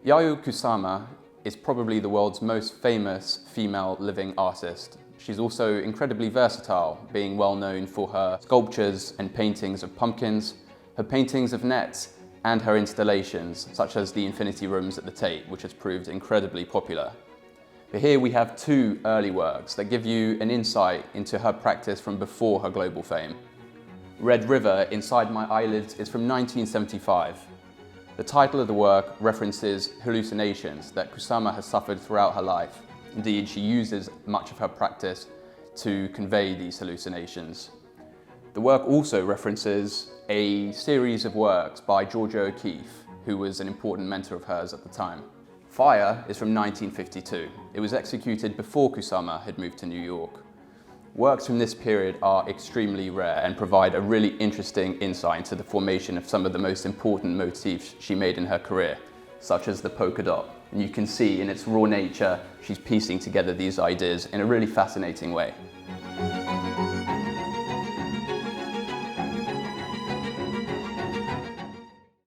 Yayoi Kusama is probably the world's most famous female living artist. She's also incredibly versatile, being well known for her sculptures and paintings of pumpkins, her paintings of nets, and her installations, such as the Infinity Rooms at the Tate, which has proved incredibly popular. But here we have two early works that give you an insight into her practice from before her global fame. Red River Inside My Eyelids is from 1975. The title of the work references hallucinations that Kusama has suffered throughout her life. Indeed, she uses much of her practice to convey these hallucinations. The work also references a series of works by Georgia O'Keeffe, who was an important mentor of hers at the time. Fire is from 1952. It was executed before Kusama had moved to New York. Works from this period are extremely rare and provide a really interesting insight into the formation of some of the most important motifs she made in her career, such as the polka dot. And you can see in its raw nature, she's piecing together these ideas in a really fascinating way.